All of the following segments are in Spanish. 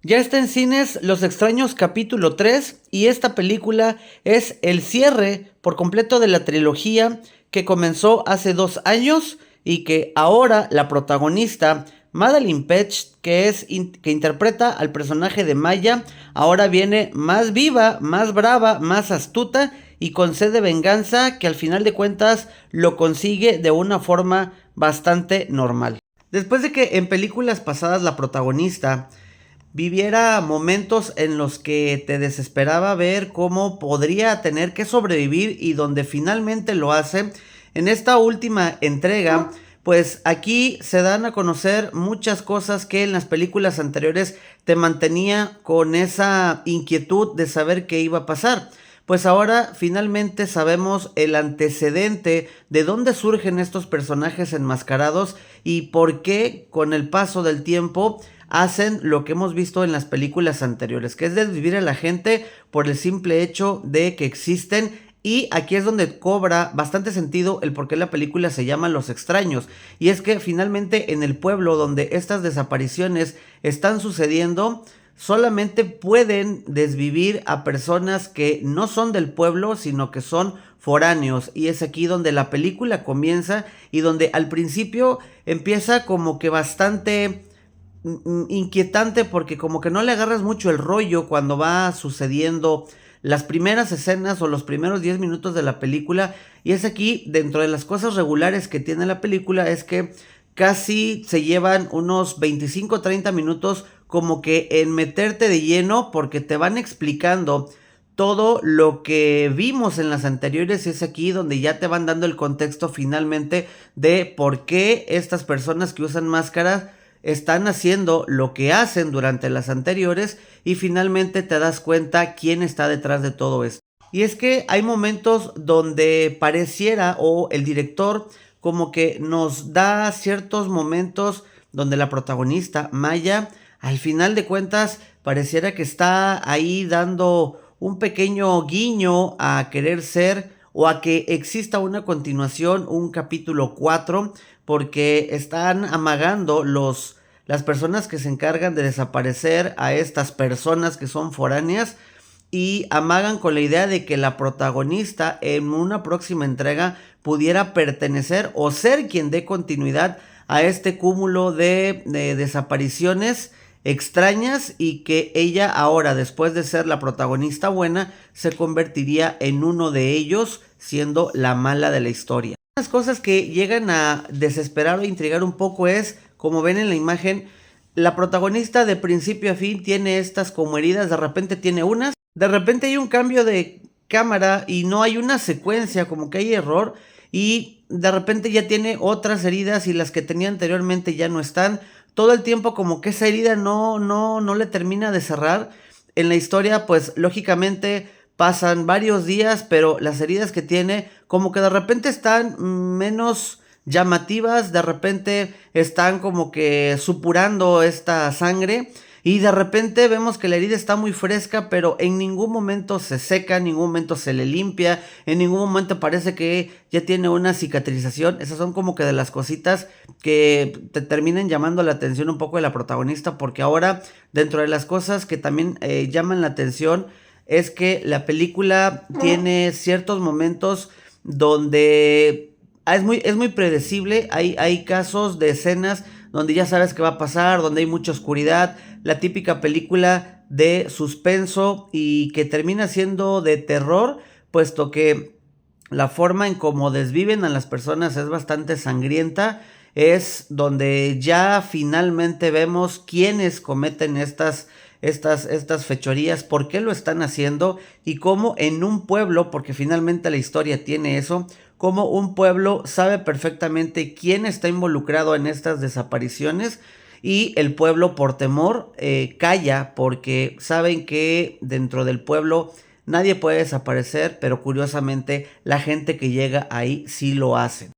Ya está en cines Los Extraños capítulo 3 y esta película es el cierre por completo de la trilogía que comenzó hace 2 años y que ahora la protagonista Madeline Petch, que interpreta al personaje de Maya, ahora viene más viva, más brava, más astuta y con sed de venganza que al final de cuentas lo consigue de una forma bastante normal. Después de que en películas pasadas la protagonista viviera momentos en los que te desesperaba ver cómo podría tener que sobrevivir y donde finalmente lo hace, en esta última entrega, pues aquí se dan a conocer muchas cosas que en las películas anteriores te mantenía con esa inquietud de saber qué iba a pasar. Pues ahora finalmente sabemos el antecedente de dónde surgen estos personajes enmascarados y por qué con el paso del tiempo hacen lo que hemos visto en las películas anteriores, que es desvivir a la gente por el simple hecho de que existen. Y aquí es donde cobra bastante sentido el por qué la película se llama Los Extraños. Y es que finalmente en el pueblo donde estas desapariciones están sucediendo, solamente pueden desvivir a personas que no son del pueblo, sino que son foráneos. Y es aquí donde la película comienza y donde al principio empieza como que bastante inquietante porque como que no le agarras mucho el rollo cuando va sucediendo las primeras escenas o los primeros 10 minutos de la película. Y es aquí, dentro de las cosas regulares que tiene la película, es que casi se llevan unos 25-30 minutos como que en meterte de lleno porque te van explicando todo lo que vimos en las anteriores. Es aquí donde ya te van dando el contexto finalmente de por qué estas personas que usan máscaras están haciendo lo que hacen durante las anteriores y finalmente te das cuenta quién está detrás de todo esto. Y es que hay momentos donde pareciera o el director como que nos da ciertos momentos donde la protagonista, Maya, al final de cuentas pareciera que está ahí dando un pequeño guiño a querer ser o a que exista una continuación, un capítulo 4, porque están amagando las personas que se encargan de desaparecer a estas personas que son foráneas y amagan con la idea de que la protagonista en una próxima entrega pudiera pertenecer o ser quien dé continuidad a este cúmulo de desapariciones extrañas y que ella ahora, después de ser la protagonista buena, se convertiría en uno de ellos, siendo la mala de la historia. Las cosas que llegan a desesperar o intrigar un poco es, como ven en la imagen, la protagonista de principio a fin tiene estas como heridas, de repente tiene unas, de repente hay un cambio de cámara y no hay una secuencia, como que hay error y de repente ya tiene otras heridas y las que tenía anteriormente ya no están. Todo el tiempo como que esa herida no le termina de cerrar. En la historia pues lógicamente pasan varios días, pero las heridas que tiene como que de repente están menos llamativas, de repente están como que supurando esta sangre y de repente vemos que la herida está muy fresca, pero en ningún momento se seca, en ningún momento se le limpia, en ningún momento parece que ya tiene una cicatrización. Esas son como que de las cositas que te terminan llamando la atención un poco de la protagonista, porque ahora dentro de las cosas que también llaman la atención es que la película tiene ciertos momentos donde es muy predecible. Hay casos de escenas donde ya sabes qué va a pasar, donde hay mucha oscuridad, la típica película de suspenso y que termina siendo de terror, puesto que la forma en cómo desviven a las personas es bastante sangrienta. Es donde ya finalmente vemos quiénes cometen estas fechorías, por qué lo están haciendo y cómo en un pueblo, porque finalmente la historia tiene eso, cómo un pueblo sabe perfectamente quién está involucrado en estas desapariciones y el pueblo por temor calla porque saben que dentro del pueblo nadie puede desaparecer, pero curiosamente la gente que llega ahí sí lo hace.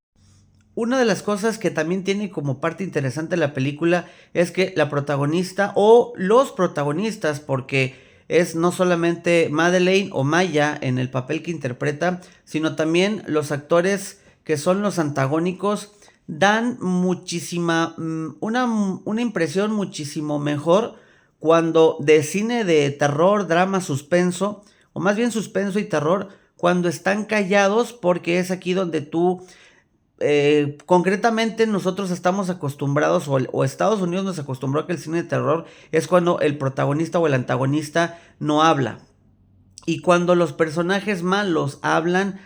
Una de las cosas que también tiene como parte interesante la película es que la protagonista o los protagonistas, porque es no solamente Madeleine o Maya en el papel que interpreta, sino también los actores que son los antagónicos, dan una impresión muchísimo mejor cuando de cine de terror, drama, suspenso, o más bien suspenso y terror, cuando están callados, porque es aquí donde tú, concretamente nosotros estamos acostumbrados, o Estados Unidos nos acostumbró a que el cine de terror es cuando el protagonista o el antagonista no habla. Y cuando los personajes malos hablan,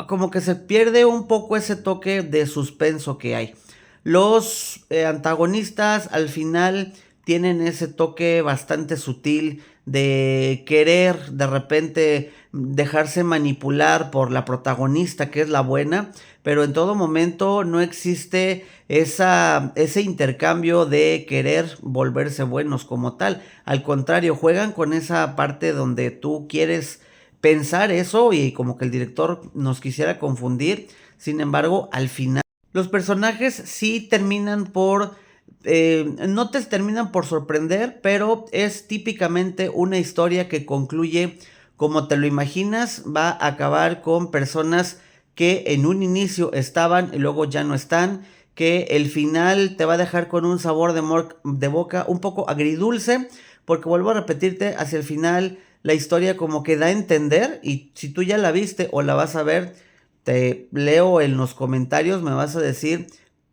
como que se pierde un poco ese toque de suspenso que hay. Los antagonistas al final tienen ese toque bastante sutil de querer de repente dejarse manipular por la protagonista, que es la buena, pero en todo momento no existe ese intercambio de querer volverse buenos como tal. Al contrario, juegan con esa parte donde tú quieres pensar eso y como que el director nos quisiera confundir. Sin embargo, al final los personajes sí terminan por no te terminan por sorprender, pero es típicamente una historia que concluye como te lo imaginas. Va a acabar con personas que en un inicio estaban y luego ya no están, que el final te va a dejar con un sabor de boca un poco agridulce, porque vuelvo a repetirte, hacia el final la historia como que da a entender, y si tú ya la viste o la vas a ver, te leo en los comentarios, me vas a decir,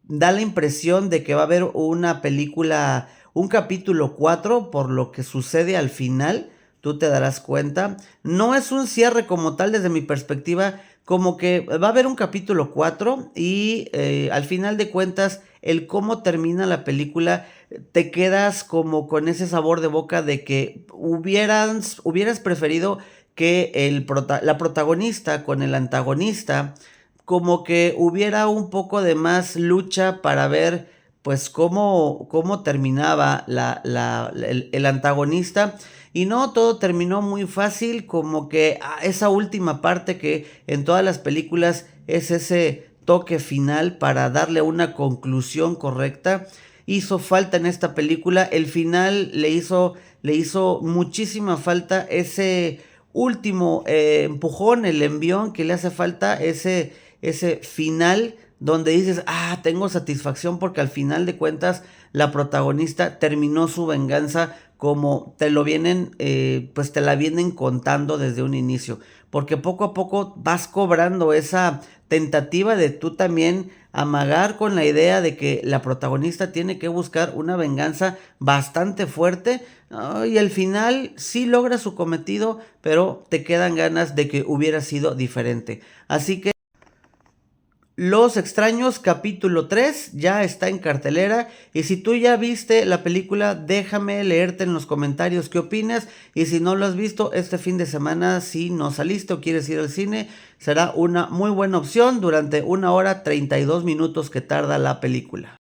da la impresión de que va a haber una película, un capítulo 4 por lo que sucede al final, tú te darás cuenta. No es un cierre como tal desde mi perspectiva, como que va a haber un capítulo 4 y al final de cuentas el cómo termina la película te quedas como con ese sabor de boca de que hubieras preferido que la protagonista con el antagonista como que hubiera un poco de más lucha para ver pues cómo terminaba el antagonista. Y no, todo terminó muy fácil, como que esa última parte que en todas las películas es ese toque final para darle una conclusión correcta. Hizo falta en esta película, el final le hizo muchísima falta ese último empujón, el envión que le hace falta, ese final donde dices, tengo satisfacción porque al final de cuentas la protagonista terminó su venganza como te lo vienen, pues te la vienen contando desde un inicio, porque poco a poco vas cobrando esa tentativa de tú también amagar con la idea de que la protagonista tiene que buscar una venganza bastante fuerte, y al final sí logra su cometido, pero te quedan ganas de que hubiera sido diferente. Así que Los Extraños capítulo 3 ya está en cartelera, y si tú ya viste la película, déjame leerte en los comentarios qué opinas, y si no lo has visto este fin de semana, si no saliste o quieres ir al cine, será una muy buena opción durante 1 hora 32 minutos que tarda la película.